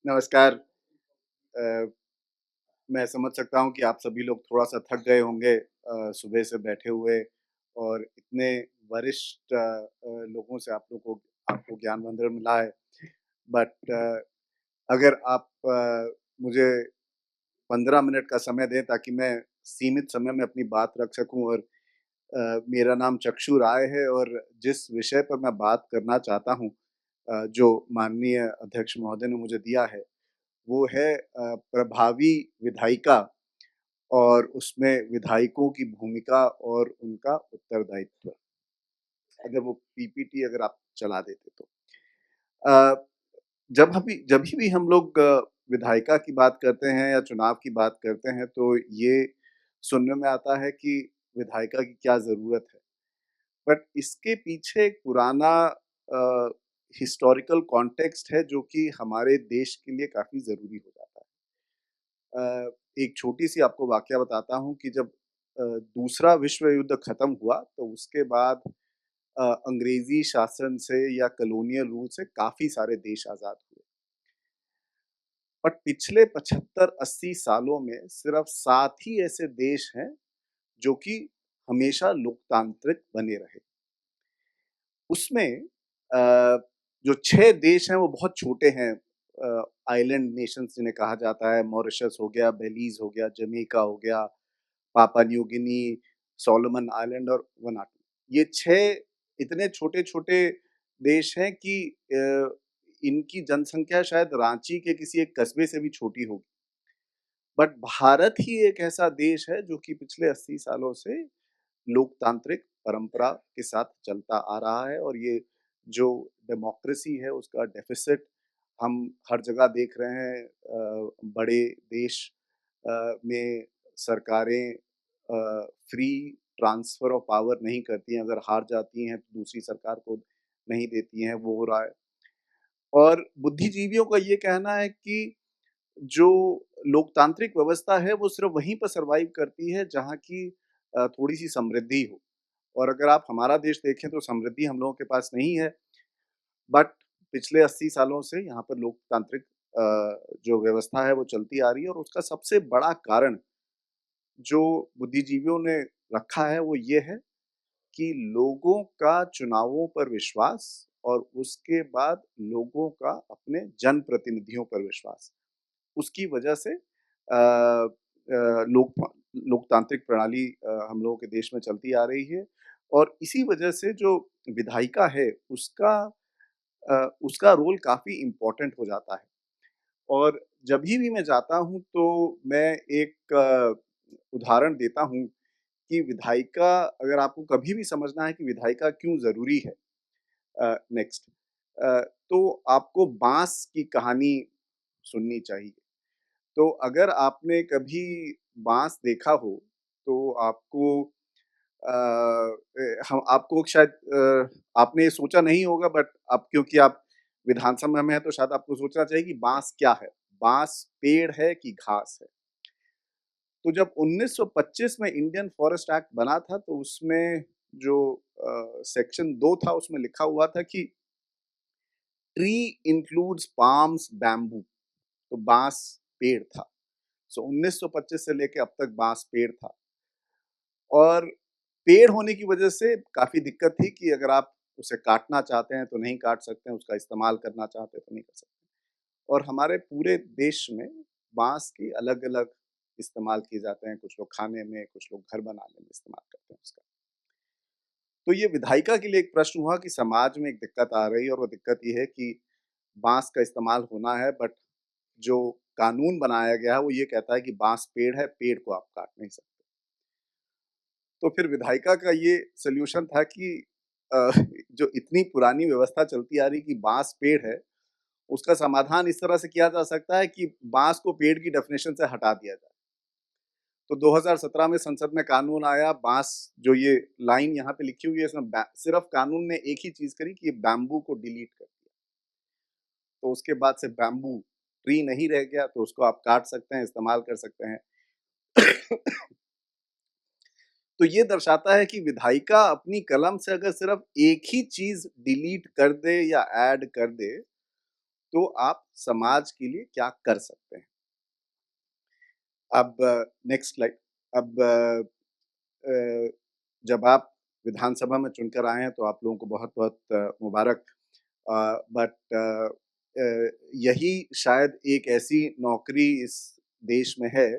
नमस्कार। अ, मैं समझ सकता हूँ कि आप सभी लोग थोड़ा-सा थक गए होंगे सुबह से बैठे हुए और इतने वरिष्ठ लोगों से आपको ज्ञानवंदन मिला है। बट अगर आप मुझे 15 मिनट का समय दें ताकि मैं सीमित समय में अपनी बात रख सकूँ और मेरा नाम चक्षु राय है और जिस विषय पर मैं बात करना चाहता हूँ जो माननीय अध्यक्ष महोदय ने मुझे दिया है, वो है प्रभावी विधायिका और उसमें विधायकों की भूमिका और उनका उत्तरदायित्व। अगर वो पीपीटी अगर आप चला देते तो। अ, जभी भी हम लोग विधायिका की बात करते हैं या चुनाव की बात करते हैं तो ये सुनने में आता है कि विधायिका की क्या ज़रूरत है। बट इसके पीछे एक पुराना हिस्टोरिकल कॉन्टेक्स्ट है जो कि हमारे देश के लिए काफ़ी ज़रूरी हो जाता है। एक छोटी-सी आपको वाकया बताता हूँ कि जब दूसरा विश्व युद्ध खत्म हुआ तो उसके बाद अंग्रेज़ी शासन से या कॉलोनियल रूल से काफ़ी सारे देश आज़ाद हुए। बट पिछले 75-80 सालों में सिर्फ़ 7 ही ऐसे देश हैं जो कि हमेशा लोकतांत्रिक बने रहे। उसमें जो 6 देश हैं वो बहुत छोटे हैं। आइलैंड नेशंस जिन्हें कहा जाता है, मॉरिशस हो गया, बेलीज़ हो गया, जमैका हो गया, पापा न्यू गिनी, सोलोमन आइलैंड और वनाटू। ये 6 इतने छोटे-छोटे देश हैं कि इनकी जनसंख्या शायद रांची के किसी एक कस्बे से भी छोटी होगी। बट भारत ही एक ऐसा देश है जो कि पिछले 80 सालों से लोकतांत्रिक परंपरा के साथ चलता आ रहा है और ये जो डेमोक्रेसी है उसका डेफिसिट हम हर जगह देख रहे हैं। बड़े देश में सरकारें फ्री ट्रांसफर ऑफ पावर नहीं करती हैं, अगर हार जाती हैं तो दूसरी सरकार को नहीं देती हैं, वो हो रहा है। और बुद्धिजीवियों का ये कहना है कि जो लोकतांत्रिक व्यवस्था है वो सिर्फ वहीं पर सर्वाइव करती है जहाँ की थोड़ी-सी समृद्धि हो। और अगर आप हमारा देश देखें तो समृद्धि हम लोगों के पास नहीं है, बट पिछले 80 सालों से यहाँ पर लोकतांत्रिक जो व्यवस्था है वो चलती आ रही है और उसका सबसे बड़ा कारण जो बुद्धिजीवियों ने रखा है वो ये है कि लोगों का चुनावों पर विश्वास और उसके बाद लोगों का अपने जनप्रतिनिधियों पर विश्वास। उसकी वजह से लोकतांत्रिक प्रणाली हम लोगों के देश में चलती आ रही है और इसी वजह से जो विधायिका है उसका रोल काफ़ी इम्पोर्टेंट हो जाता है। और जभी भी मैं जाता हूँ तो मैं एक उदाहरण देता हूँ कि विधायिका अगर आपको कभी भी समझना है कि विधायिका क्यों ज़रूरी है नेक्स्ट तो आपको बाँस की कहानी सुननी चाहिए। तो अगर आपने कभी बाँस देखा हो, तो आपको शायद आपने सोचा नहीं होगा बट अब क्योंकि आप विधानसभा में हैं, तो शायद आपको सोचना चाहिए कि बाँस क्या है? बाँस पेड़ है कि घास है? तो जब 1925 में इंडियन फॉरेस्ट एक्ट बना था, तो उसमें जो सेक्शन 2 था, उसमें लिखा हुआ था कि ट्री इंक्लूड्स पाल्म्स, बैम्बू तो बाँस पेड़ था। सो 1925 से लेके अब तक बाँस पेड़ था और पेड़ होने की वजह से काफ़ी दिक्कत थी कि अगर आप उसे काटना चाहते हैं तो नहीं काट सकते हैं, उसका इस्तेमाल करना चाहते हैं तो नहीं कर सकते। और हमारे पूरे देश में बाँस की अलग-अलग इस्तेमाल किए जाते हैं, कुछ लोग खाने में, कुछ लोग घर बनाने में इस्तेमाल करते हैं उसका। तो ये विधायिका के लिए एक प्रश्न हुआ कि समाज में एक दिक्कत आ रही है और वो दिक्कत ये है कि बाँस का इस्तेमाल होना है बट जो कानून बनाया गया है वो ये कहता है कि बाँस पेड़ है, पेड़ को आप काट नहीं सकते। तो फिर विधायिका का ये सॉल्यूशन था कि अ, जो इतनी पुरानी व्यवस्था चलती आ रही कि बाँस पेड़ है, उसका समाधान इस तरह से किया जा सकता है कि बाँस को पेड़ की डेफिनिशन से हटा दिया जाए। तो 2017 में संसद में कानून आया, बाँस जो ये लाइन यहाँ पे लिखी हुई है इसमें सिर्फ़ कानून ने एक ही चीज़ करी कि बैम्बू को डिलीट कर दिया। तो उसके बाद से बैम्बू ट्री नहीं रह गया, तो उसको आप काट सकते हैं, इस्तेमाल कर सकते हैं। तो ये दर्शाता है कि विधायिका अपनी कलम से अगर सिर्फ एक ही चीज़ डिलीट कर दे या ऐड कर दे, तो आप समाज के लिए क्या कर सकते हैं? अब नेक्स्ट स्लाइड। अब अ, जब आप विधानसभा में चुनकर आए हैं तो आप लोगों को बहुत-बहुत मुबारक। बट यही शायद एक ऐसी नौकरी इस देश में है,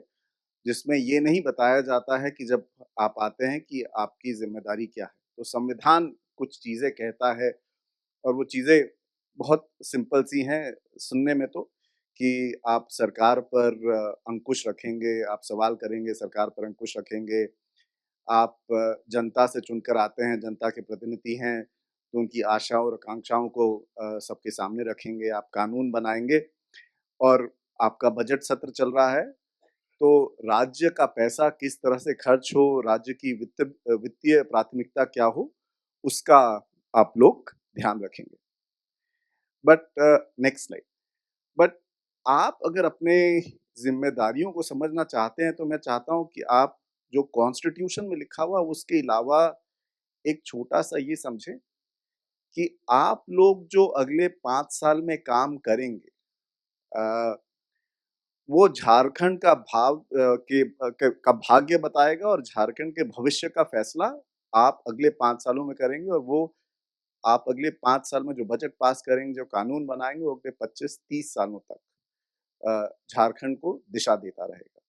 जिसमें ये नहीं बताया जाता है कि जब आप आते हैं कि आपकी ज़िम्मेदारी क्या है। तो संविधान कुछ चीज़ें कहता है और वो चीज़ें बहुत सिंपल सी हैं सुनने में तो, कि आप सरकार पर अंकुश रखेंगे, आप सवाल करेंगे, सरकार पर अंकुश रखेंगे। आप जनता से चुनकर आते हैं, जनता के प्रतिनिधि हैं, तो उनकी आशाओं और आकांक्षाओं को सबके सामने रखेंगे, आप कानून बनाएँगे और आपका बजट सत्र चल रहा है, तो राज्य का पैसा किस तरह से खर्च हो, राज्य की वित्तीय प्राथमिकता क्या हो, उसका आप लोग ध्यान रखेंगे। But next slide. बट आप अगर अपने ज़िम्मेदारियों को समझना चाहते हैं, तो मैं चाहता हूँ कि आप जो कॉन्स्टिट्यूशन में लिखा हुआ, उसके अलावा एक छोटा-सा ये समझें कि आप लोग जो अगले 5 साल में काम करेंगे अ, वो झारखंड का का भाग्य बताएगा और झारखंड के भविष्य का फैसला आप अगले 5 सालों में करेंगे और वो आप अगले 5 साल में जो बजट पास करेंगे, जो कानून बनाएँगे, वो अगले 25-30 सालों तक झारखंड को दिशा देता रहेगा।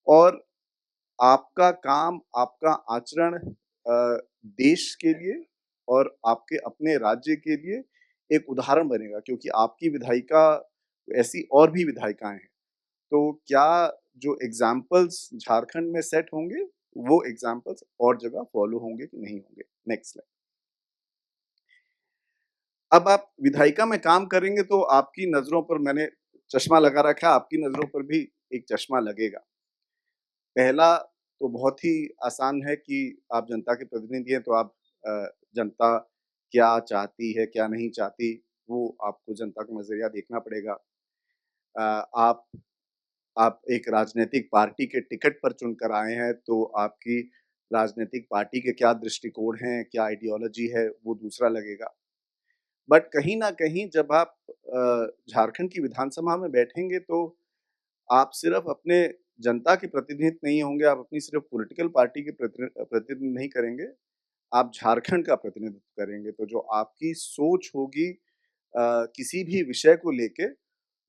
और आपका काम, आपका आचरण देश के लिए और आपके अपने राज्य के लिए एक उदाहरण बनेगा क्योंकि आपकी विधायिका ऐसी और भी विधायिकाएँ हैं। तो क्या जो एग्ज़ाम्पल्स झारखंड में सेट होंगे, वो एग्ज़ाम्पल्स और जगह फ़ॉलो होंगे कि नहीं होंगे? Next slide. अब आप विधायिका में काम करेंगे तो आपकी नज़रों पर मैंने चश्मा लगा रखा है, आपकी नज़रों पर भी एक चश्मा लगेगा। पहला तो बहुत ही आसान है कि आप जनता के प्रतिनिधि हैं तो आप जनता क्या चाहती है, क्या नहीं चाहती, वो आपको जनता का नज़रिया देखना पड़ेगा। अ, आप आप एक राजनैतिक पार्टी के टिकट पर चुनकर आए हैं, तो आपकी राजनैतिक पार्टी के क्या दृष्टिकोण हैं, क्या आइडियोलॉजी है, वो दूसरा लगेगा। बट कहीं न कहीं जब आप झारखंड की विधानसभा में बैठेंगे तो आप सिर्फ़ अपने जनता के प्रतिनिधित्व नहीं होंगे, आप अपनी सिर्फ़ पॉलिटिकल पार्टी के प्रतिनिधित्व नहीं करेंगे, आप झारखंड का प्रतिनिधित्व करेंगे। तो जो आपकी सोच होगी किसी भी विषय को लेके,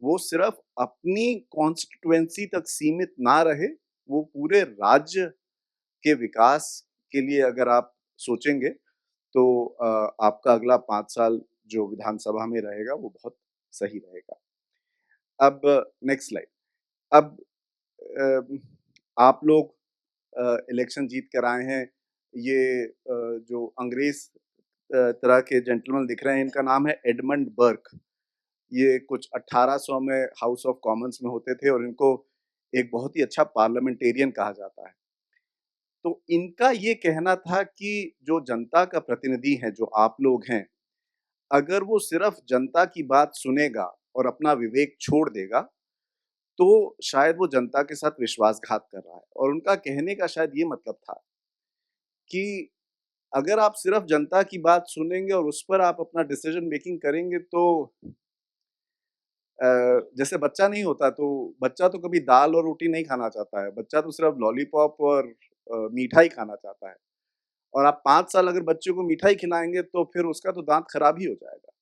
वो सिर्फ़ अपनी कॉन्स्टिट्यूएंसी तक सीमित ना रहे, वो पूरे राज्य के विकास के लिए अगर आप सोचेंगे, तो आपका अगला 5 साल जो विधानसभा में रहेगा, वो बहुत सही रहेगा। अब नेक्स्ट स्लाइड। अब आप लोग इलेक्शन जीत कर आए हैं। ये जो अंग्रेज़ तरह के जेंटलमैन दिख रहे हैं, इनका नाम है एडमंड बर्क। ये कुछ 1800 में हाउस ऑफ कॉमन्स में होते थे और इनको एक बहुत ही अच्छा पार्लियामेंटेरियन कहा जाता है। तो इनका ये कहना था कि जो जनता का प्रतिनिधि है, जो आप लोग हैं, अगर वो सिर्फ़ जनता की बात सुनेगा और अपना विवेक छोड़ देगा, तो शायद वो जनता के साथ विश्वासघात कर रहा है। और उनका कहने का शायद ये मतलब था कि अगर आप सिर्फ़ जनता की बात सुनेंगे और उस पर आप अपना डिसीज़न मेकिंग करेंगे तो जैसे बच्चा नहीं होता तो बच्चा तो कभी दाल और रोटी नहीं खाना चाहता है, बच्चा तो सिर्फ़ लॉलीपॉप और मिठाई खाना चाहता है। और आप 5 साल अगर बच्चे को मिठाई खिलाएँगे तो फिर उसका तो दाँत खराब ही हो जाएगा।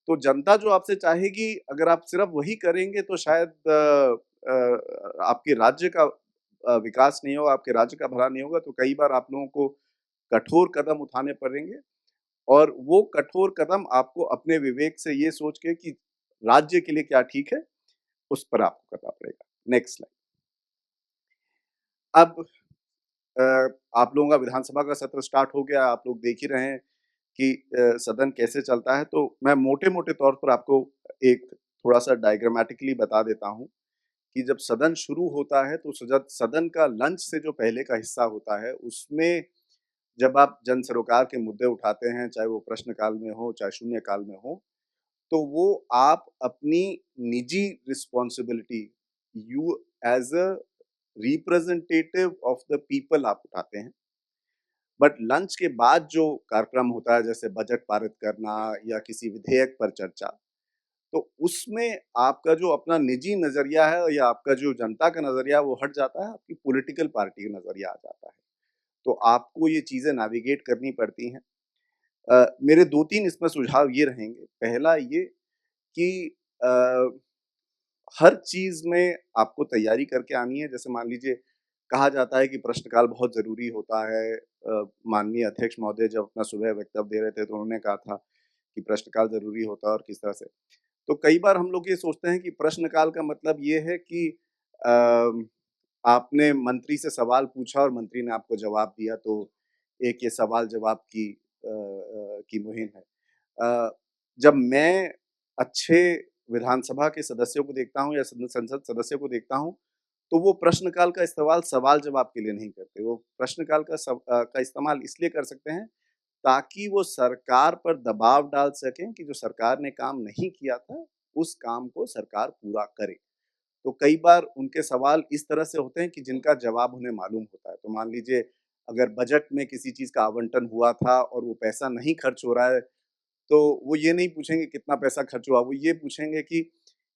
तो जनता जो आपसे चाहेगी अगर आप सिर्फ़ वही करेंगे तो शायद आपके राज्य का विकास नहीं होगा, आपके राज्य का भला नहीं होगा, तो कई बार आप लोगों को कठोर कदम उठाने पड़ेंगे और वो कठोर कदम आपको अपने विवेक से ये सोच के कि राज्य के लिए क्या ठीक है, उस पर आपको करना पड़ेगा। Next slide. अब अ, आप लोगों का विधानसभा का सत्र स्टार्ट हो गया, आप लोग देख ही रहे हैं कि सदन कैसे चलता है, तो मैं मोटे-मोटे तौर पर आपको एक थोड़ा-सा डायग्रामेटिकली बता देता हूँ कि जब सदन शुरू होता है, तो सदन का लंच से जो पहले का हिस्सा होता है, उसमें जब आप जन सरोकार के मुद्दे उठाते हैं, चाहे वो प्रश्नकाल में हो, चाहे शून्यकाल में हो, तो वो आप अपनी निजी responsibility you as a representative of the people आप उठाते हैं। बट लंच के बाद जो कार्यक्रम होता है जैसे बजट पारित करना या किसी विधेयक पर चर्चा, तो उसमें आपका जो अपना निजी नज़रिया है या आपका जो जनता का नज़रिया है वो हट जाता है, आपकी पॉलिटिकल पार्टी का नज़रिया आ जाता है। तो आपको ये चीज़ें नेविगेट करनी पड़ती हैं। मेरे 2-3 इसमें सुझाव ये रहेंगे। पहला ये कि अ, हर चीज़ में आपको तैयारी करके आनी है। जैसे मान लीजिए कहा जाता है कि प्रश्नकाल बहुत ज़रूरी होता है। माननीय अध्यक्ष महोदय जब अपना सुबह वक्तव्य दे रहे थे तो उन्होंने कहा था कि प्रश्नकाल ज़रूरी होता है और किस तरह से। तो कई बार हम लोग ये सोचते हैं कि प्रश्नकाल का मतलब ये है कि अ, आपने मंत्री से सवाल पूछा और मंत्री ने आपको जवाब दिया, तो एक ये सवाल-जवाब की मुहिम है। जब मैं अच्छे विधानसभा के सदस्यों को देखता हूँ या संसद सदस्यों को देखता हूँ, तो वो प्रश्नकाल का इस्तेमाल सवाल-जवाब के लिए नहीं करते। वो प्रश्नकाल का इस्तेमाल इसलिए कर सकते हैं, ताकि वो सरकार पर दबाव डाल सकें कि जो सरकार ने काम नहीं किया था, उस काम को सरकार पूरा करे। तो कई बार उनके सवाल इस तरह से होते हैं कि जिनका जवाब उन्हें मालूम होता है। तो मान लीजिए अगर बजट में किसी चीज़ का आवंटन हुआ था और वो पैसा नहीं खर्च हो रहा है, तो वो ये नहीं पूछेंगे कितना पैसा खर्च हुआ, वो ये पूछेंगे कि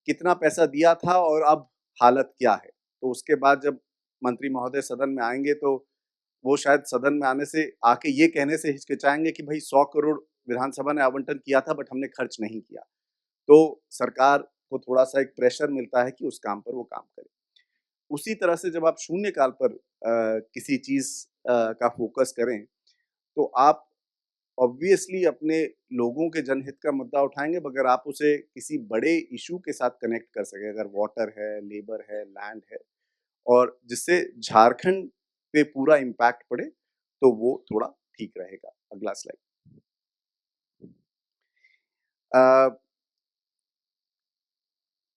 कितना पैसा दिया था और अब हालत क्या है? तो उसके बाद जब मंत्री महोदय सदन में आएँगे तो वो शायद सदन में आने से आके ये कहने से हिचकिचाएँगे कि भई 100 करोड़ विधानसभा ने आवंटन किया था बट हमने खर्च नहीं किया। तो सरकार को थोड़ा-सा एक प्रेशर मिलता है कि उस काम पर वो काम करे। उसी तरह से जब आप शून्यकाल पर किसी चीज़ का फ़ोकस करें, तो आप ऑब्वियसली अपने लोगों के जनहित का मुद्दा उठाएँगे मगर आप उसे किसी बड़े इश्यू के साथ कनेक्ट कर सकें। अगर वाटर है, लेबर है, लैंड है और जिससे झारखंड पे पूरा इम्पैक्ट पड़े, तो वो थोड़ा ठीक रहेगा। अगला slide. Uh,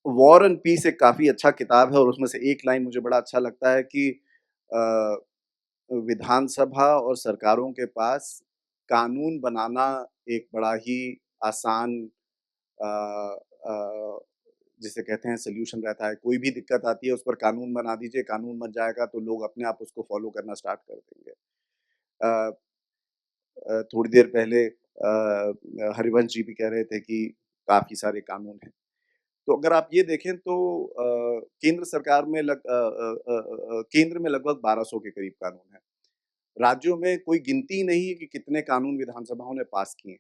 war and peace एक काफ़ी अच्छा किताब है और उसमें से एक लाइन मुझे बड़ा अच्छा लगता है कि अ, विधानसभा और सरकारों के पास कानून बनाना एक बड़ा ही आसान अ अ, जिसे कहते हैं सॉल्यूशन रहता है। कोई भी दिक्कत आती है उस पर कानून बना दीजिए, कानून बन जाएगा तो लोग अपने आप उसको फ़ॉलो करना स्टार्ट कर देंगे। अ थोड़ी देर पहले हरिवंश जी भी कह रहे थे कि काफ़ी सारे कानून हैं। तो अगर आप ये देखें तो केंद्र सरकार में केंद्र में लगभग 1200 के करीब कानून हैं। राज्यों में कोई गिनती ही नहीं है कि कितने कानून विधानसभाओं ने पास किए हैं।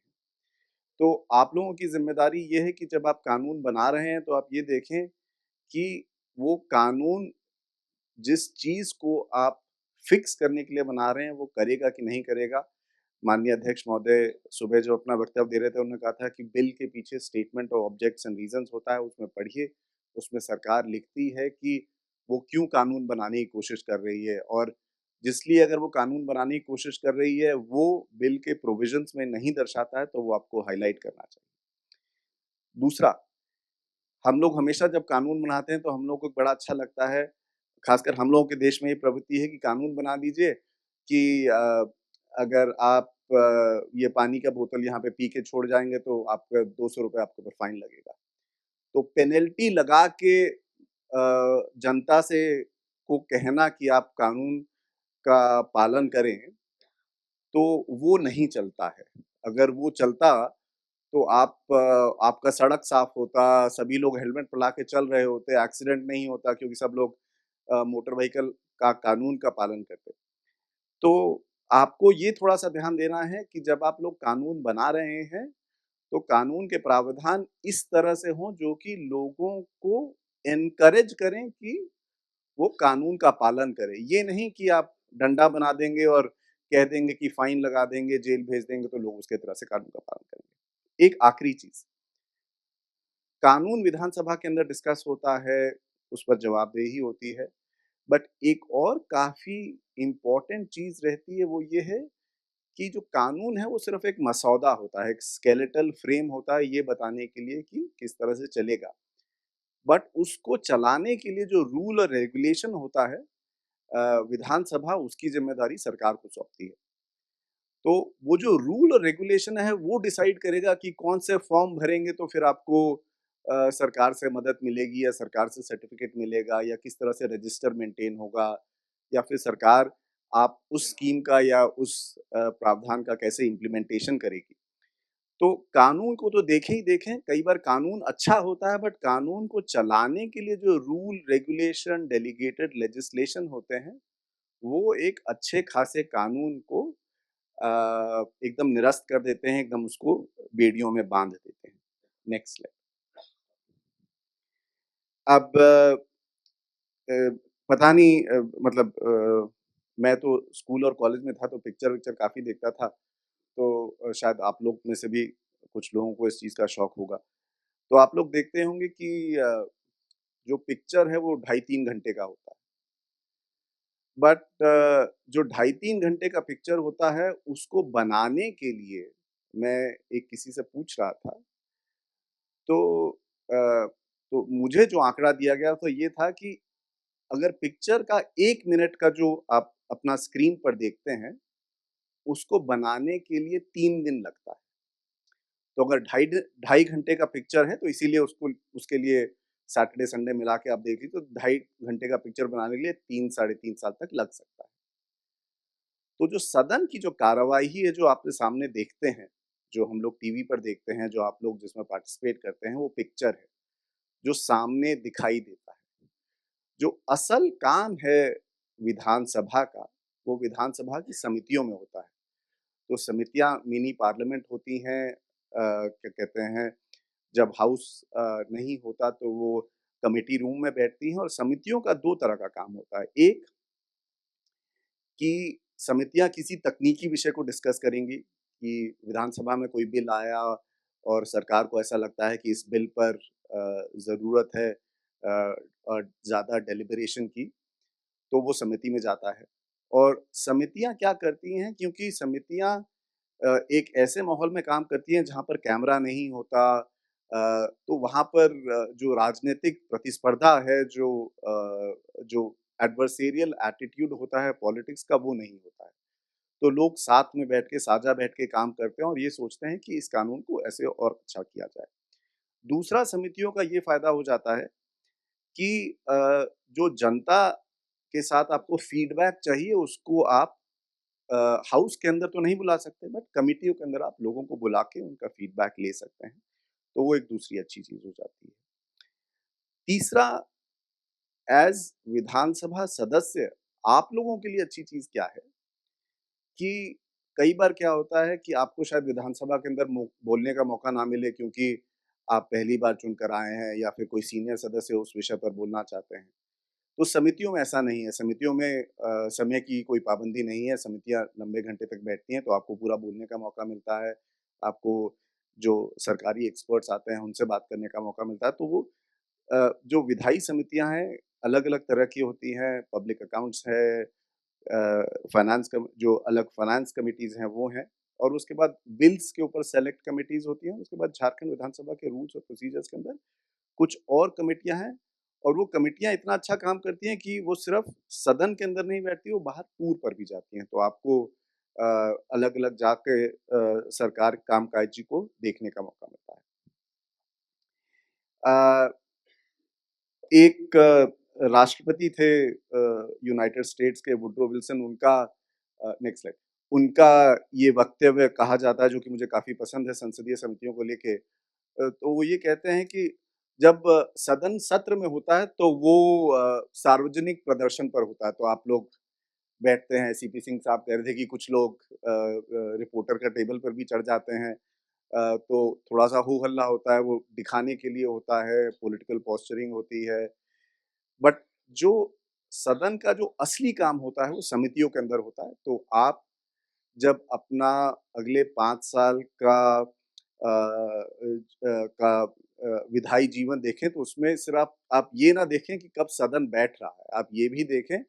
तो आप लोगों की ज़िम्मेदारी ये है कि जब आप कानून बना रहे हैं तो आप ये देखें कि वो कानून जिस चीज़ को आप फिक्स करने के लिए बना रहे हैं वो करेगा कि नहीं करेगा। माननीय अध्यक्ष महोदय सुबह जो अपना वक्तव्य दे रहे थे, उन्होंने कहा था कि बिल के पीछे statement of objects and reasons होता है, उसमें पढ़िए। उसमें सरकार लिखती है कि वो क्यों कानून बनाने की कोशिश कर रही है और जिसलिए अगर वो कानून बनाने की कोशिश कर रही है, वो बिल के प्रोविज़न्स में नहीं दर्शाता है, तो वो आपको हाइलाइट करना चाहिए। दूसरा, हम लोग हमेशा जब कानून बनाते हैं, तो हम लोग को बड़ा अच्छा लगता है, खासकर हम लोगों के देश में ये प्रवृत्ति है कि कानून बना दीजिए कि अगर आप ये पानी का बोतल यहाँ पे पी के छोड़ जाएँगे तो आपका ₹200 आपके ऊपर फाइन लगेगा। तो पेनल्टी लगा के जनता से को कहना कि आप कानून का पालन करें, तो वो नहीं चलता है। अगर वो चलता तो आपका सड़क साफ होता, सभी लोग हेलमेट लगा के चल रहे होते, एक्सीडेंट नहीं होता क्योंकि सब लोग मोटर व्हीकल का कानून का पालन करते। तो आपको ये थोड़ा-सा ध्यान देना है कि जब आप लोग कानून बना रहे हैं, तो कानून के प्रावधान इस तरह से हों जो कि लोगों को एनकरेज करें कि वो कानून का पालन करें। ये नहीं कि आप डंडा बना देंगे और कह देंगे कि फाइन लगा देंगे, जेल भेज देंगे तो लोग उसके तरह से कानून का पालन करेंगे। एक आखिरी चीज़, कानून विधानसभा के अंदर डिस्कस होता है, उस पर जवाबदेही होती है, बट एक और काफ़ी इम्पोर्टेंट चीज़ रहती है वो ये है कि जो कानून है वो सिर्फ़ एक मसौदा होता है, एक स्केलेटल फ्रेम होता है ये बताने के लिए कि किस तरह से चलेगा। बट उसको चलाने के लिए जो रूल और रेगुलेशन होता है विधानसभा उसकी ज़िम्मेदारी सरकार को सौंपती है। तो वो जो रूल और रेगुलेशन है वो डिसाइड करेगा कि कौन से फॉर्म भरेंगे तो फिर आपको सरकार से मदद मिलेगी या सरकार से सर्टिफ़िकेट मिलेगा या किस तरह से रजिस्टर मेंटेन होगा या फिर सरकार आप उस स्कीम का या उस प्रावधान का कैसे इम्प्लीमेंटेशन करेगी। तो कानून को तो देखें ही देखें, कई बार कानून अच्छा होता है बट कानून को चलाने के लिए जो रूल, रेगुलेशन, डेलीगेटेड लेजिस्लेशन होते हैं, वो एक अच्छे खासे कानून को एकदम निरस्त कर देते हैं, एकदम उसको बेड़ियों में बाँध देते हैं। Next slide. अब पता नहीं मतलब मैं तो स्कूल और कॉलेज में था तो पिक्चर-विक्चर काफ़ी देखता था, तो शायद आप लोग में से भी कुछ लोगों को इस चीज़ का शौक होगा। तो आप लोग देखते होंगे कि जो पिक्चर है वो ढाई 3 घंटे का होता है। बट जो ढाई 3 घंटे का पिक्चर होता है, उसको बनाने के लिए मैं एक किसी से पूछ रहा था, तो तो मुझे जो आँकड़ा दिया गया तो ये था कि अगर पिक्चर का 1 मिनट का जो आप अपना स्क्रीन पर देखते हैं, उसको बनाने के लिए 3 दिन लगता है। तो अगर ढाई घंटे का पिक्चर है तो इसीलिए उसको उसके लिए सैटरडे, संडे मिला के आप देखिए तो ढाई घंटे का पिक्चर बनाने के लिए 3 साढ़े 3 साल तक लग सकता है। तो जो सदन की जो कार्यवाही है, जो आपके सामने देखते हैं, जो हम लोग टीवी पर देखते हैं, जो आप लोग जिसमें पार्टिसिपेट करते हैं, वो पिक्चर है, जो सामने दिखाई देता है। जो असल काम है विधानसभा का, वो विधानसभा की समितियों में होता है। तो समितियाँ मिनी पार्लियामेंट होती हैं क्या कहते हैं, जब हाउस नहीं होता तो वो कमिटी रूम में बैठती हैं और समितियों का 2 तरह का काम होता है। एक कि समितियाँ किसी तकनीकी विषय को डिस्कस करेंगी कि विधानसभा में कोई बिल आया और सरकार को ऐसा लगता है कि इस बिल पर ज़रूरत है ज़्यादा डेलिब्रेशन की, तो वो समिति में जाता है। और समितियाँ क्या करती हैं, क्योंकि समितियाँ एक ऐसे माहौल में काम करती हैं जहाँ पर कैमरा नहीं होता, तो वहाँ पर जो राजनीतिक प्रतिस्पर्धा है, जो एडवर्सेरियल एटीट्यूड होता है पॉलिटिक्स का, वो नहीं होता है। तो लोग साथ में बैठ के, साझा बैठ के काम करते हैं और ये सोचते हैं कि इस कानून को ऐसे और अच्छा किया जाए। दूसरा समितियों का ये फ़ायदा हो जाता है कि जो जनता के साथ आपको फीडबैक चाहिए, उसको आप हाउस के अंदर तो नहीं बुला सकते बट कमिटियों के अंदर आप लोगों को बुला के उनका फीडबैक ले सकते हैं। तो वो एक दूसरी अच्छी चीज़ हो जाती है। तीसरा, एज़ विधानसभा सदस्य आप लोगों के लिए अच्छी चीज़ क्या है कि कई बार क्या होता है कि आपको शायद विधानसभा के अंदर बोलने का मौका ना मिले, क्योंकि आप पहली बार चुनकर आए हैं या फिर कोई सीनियर सदस्य उस विषय पर बोलना चाहते हैं। तो समितियों में ऐसा नहीं है, समितियों में समय की कोई पाबंदी नहीं है, समितियाँ लंबे घंटे तक बैठती हैं, तो आपको पूरा बोलने का मौका मिलता है, आपको जो सरकारी एक्सपर्ट्स आते हैं, उनसे बात करने का मौका मिलता है। तो वो जो विधायी समितियाँ हैं, अलग-अलग तरह की होती हैं, पब्लिक अकाउंट्स है, फाइनेंस कम जो अलग फाइनेंस कमिटीज़ हैं, वो हैं, और उसके बाद बिल्स के ऊपर सेलेक्ट कमिटीज़ होती हैं, उसके बाद झारखंड विधानसभा के रूल्स और प्रोसीजर्स के अंदर कुछ और कमिटियाँ हैं, और वो कमिटियाँ इतना अच्छा काम करती हैं कि वो सिर्फ़ सदन के अंदर नहीं बैठती, वो बाहर टूर पर भी जाती हैं। तो आपको अलग-अलग जाके सरकार कामकाजी को देखने का मौका मिलता है। अ, एक राष्ट्रपति थे यूनाइटेड स्टेट्स के, वुडरो विल्सन, उनका नेक्स्ट स्लाइड, उनका ये वक्तव्य कहा जाता है जो कि मुझे काफ़ी पसंद है संसदीय समितियों को लेके। तो वो ये कहते हैं कि जब सदन सत्र में होता है तो वो सार्वजनिक प्रदर्शन पर होता है, तो आप लोग बैठते हैं, सीपी सिंह साहब कह रहे थे कि कुछ लोग रिपोर्टर का टेबल पर भी चढ़ जाते हैं। तो थोड़ा-सा हो-हल्ला होता है, वो दिखाने के लिए होता है, पॉलिटिकल पोस्चरिंग होती है। बट जो सदन का जो असली काम होता है, वो समितियों के अंदर होता है। तो आप जब अपना अगले 5 साल का विधायी जीवन देखें, तो उसमें सिर्फ़ आप ये ना देखें कि कब सदन बैठ रहा है, आप ये भी देखें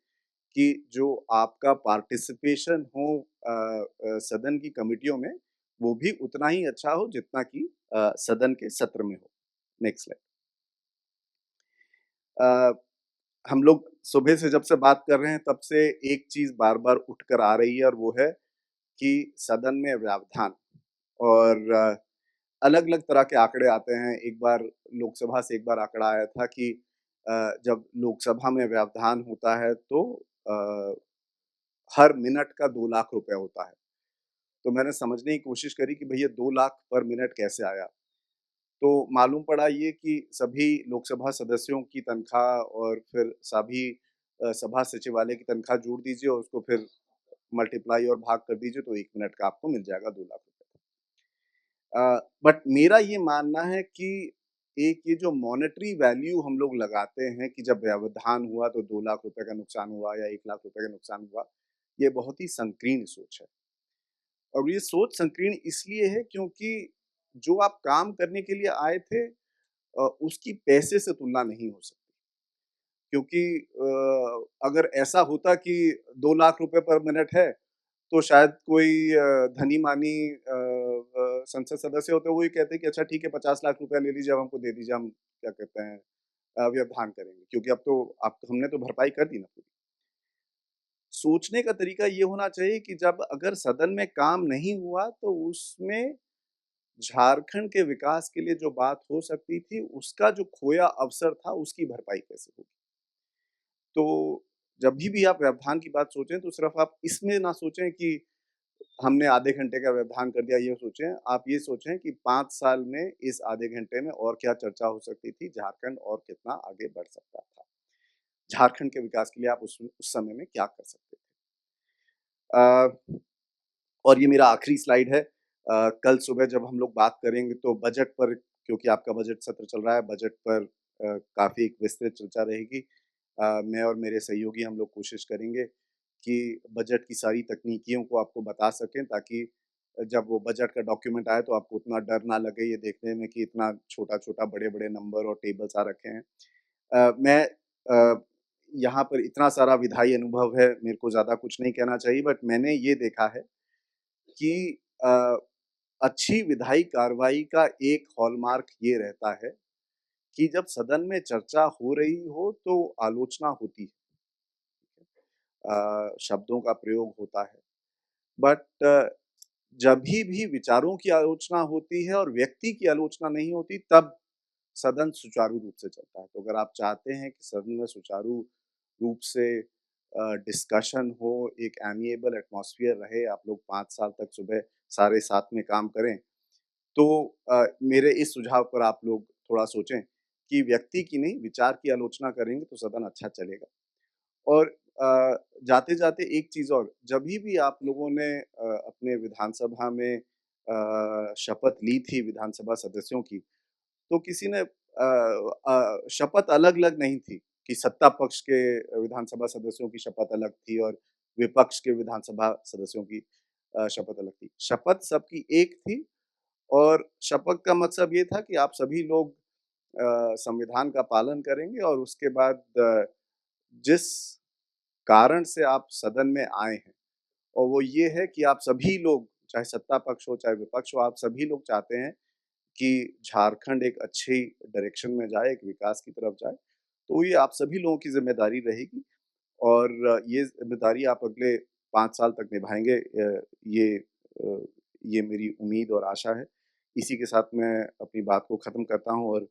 कि जो आपका पार्टिसिपेशन हो सदन की कमिटियों में, वो भी उतना ही अच्छा हो जितना कि सदन के सत्र में हो। Next slide. अ, हम लोग सुबह से जब से बात कर रहे हैं, तब से एक चीज़ बार-बार उठ कर आ रही है, और वो है कि सदन में व्यवधान, और अलग-अलग तरह के आंकड़े आते हैं। एक बार लोकसभा से एक बार आंकड़ा आया था कि जब लोकसभा में व्यवधान होता है तो अ, हर मिनट का 2 लाख रुपए होता है। तो मैंने समझने की कोशिश करी कि भई ये 2 लाख पर मिनट कैसे आया? तो मालूम पड़ा ये कि सभी लोकसभा सदस्यों की तनख्वाह और फिर सभी सभा सचिवालय की तनख्वाह जोड़ दीजिए और उसको फिर मल्टीप्लाई और भाग कर दीजिए तो 1 मिनट का आपको मिल जाएगा 2 लाख रुपए। बट मेरा ये मानना है कि एक ये जो मॉनेटरी वैल्यू हम लोग लगाते हैं कि जब व्यवधान हुआ तो 2 लाख रुपए का नुकसान हुआ या 1 लाख रुपए का नुकसान हुआ, ये बहुत ही संकीर्ण सोच है। और ये सोच संकीर्ण इसलिए है क्योंकि जो आप काम करने के लिए आए थे उसकी पैसे से तुलना नहीं हो सकती। क्योंकि अगर ऐसा होता कि 2 लाख रुपए पर मिनट है, तो शायद कोई धनी-मानी संसद सदस्य होते, वो ये कहते कि अच्छा ठीक है 50 लाख रुपया ले लीजिए, अब हमको दे दीजिए, हम क्या कहते हैं व्यवधान करेंगे। क्योंकि अब तो आप हमने तो भरपाई कर दी ना पूरी। सोचने का तरीका ये होना चाहिए कि जब अगर सदन में काम नहीं हुआ, तो उसमें झारखंड के विकास के लिए जो बात हो सकती थी, उसका जो खोया अवसर था, उसकी भरपाई कैसे होगी? तो जभी भी आप व्यवधान की बात सोचें, तो सिर्फ़ आप इसमें ना सोचें कि हमने आधे घंटे का व्यवधान कर दिया, ये सोचें। आप ये सोचें कि 5 साल में इस आधे घंटे में और क्या चर्चा हो सकती थी, झारखंड और कितना आगे बढ़ सकता था। झारखंड के विकास के लिए आप उस समय में क्या कर सकते थे। अ, और ये मेरा आखिरी स्लाइड है। कल सुबह जब हम लोग बात करेंगे तो बजट पर, क्योंकि आपका बजट सत्र चल रहा है, बजट पर काफ़ी एक विस्तृत चर्चा रहेगी। मैं और मेरे सहयोगी हम लोग कोशिश करेंगे कि बजट की सारी तकनीकियों को आपको बता सकें, ताकि जब वो बजट का डॉक्यूमेंट आए तो आपको उतना डर ना लगे ये देखने में कि इतना छोटा-छोटा, बड़े-बड़े नंबर और टेबल्स आ रखे हैं। मैं यहाँ पर इतना सारा विधायी अनुभव है, मेरे को ज़्यादा कुछ नहीं कहना चाहिए, बट मैंने ये देखा है कि अ, अच्छी विधायी कार्रवाई का एक हॉलमार्क ये रहता है कि जब सदन में चर्चा हो रही हो तो आलोचना होती है। शब्दों का प्रयोग होता है। बट जभी भी विचारों की आलोचना होती है और व्यक्ति की आलोचना नहीं होती, तब सदन सुचारू रूप से चलता है। तो अगर आप चाहते हैं कि सदन में सुचारू रूप से डिस्कशन हो, एक एमिएबल एटमॉस्फियर रहे, आप लोग 5 साल तक सुबह सारे साथ में काम करें, तो मेरे इस सुझाव पर आप लोग थोड़ा सोचें कि व्यक्ति की नहीं, विचार की आलोचना करेंगे तो सदन अच्छा चलेगा। और जाते-जाते एक चीज़ और, जभी भी आप लोगों ने अपने विधानसभा में शपथ ली थी विधानसभा सदस्यों की, तो किसी ने शपथ अलग-अलग नहीं थी कि सत्ता पक्ष के विधानसभा सदस्यों की शपथ अलग थी और विपक्ष के विधानसभा सदस्यों की शपथ अलग थी। शपथ सबकी एक थी और शपथ का मकसद ये था कि आप सभी लोग संविधान का पालन करेंगे और उसके बाद जिस कारण से आप सदन में आए हैं, और वो ये है कि आप सभी लोग, चाहे सत्ता पक्ष हो, चाहे विपक्ष हो, आप सभी लोग चाहते हैं कि झारखंड एक अच्छी डायरेक्शन में जाए, एक विकास की तरफ जाए। तो ये आप सभी लोगों की ज़िम्मेदारी रहेगी और ये ज़िम्मेदारी आप अगले 5 साल तक निभाएँगे, ये मेरी उम्मीद और आशा है। इसी के साथ मैं अपनी बात को ख़त्म करता हूँ और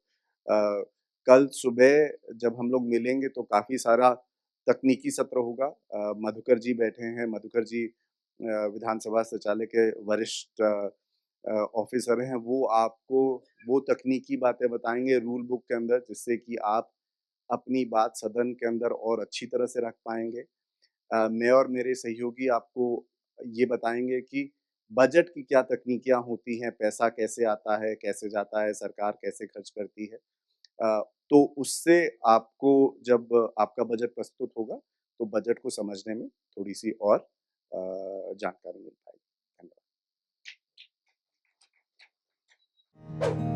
कल सुबह जब हम लोग मिलेंगे तो काफ़ी सारा तकनीकी सत्र होगा। मधुकर जी बैठे हैं, मधुकर जी विधानसभा सचिवालय के वरिष्ठ ऑफ़िसर हैं, वो आपको वो तकनीकी बातें बताएँगे रूल बुक के अंदर, जिससे कि आप अपनी बात सदन के अंदर और अच्छी तरह से रख पाएँगे। मैं और मेरे सहयोगी आपको ये बताएँगे कि बजट की क्या तकनीकियाँ होती हैं, पैसा कैसे आता है, कैसे जाता है, सरकार कैसे खर्च करती है। तो उससे आपको जब आपका बजट प्रस्तुत होगा, तो बजट को समझने में थोड़ी-सी और जानकारी मिल पाएगी। धन्यवाद।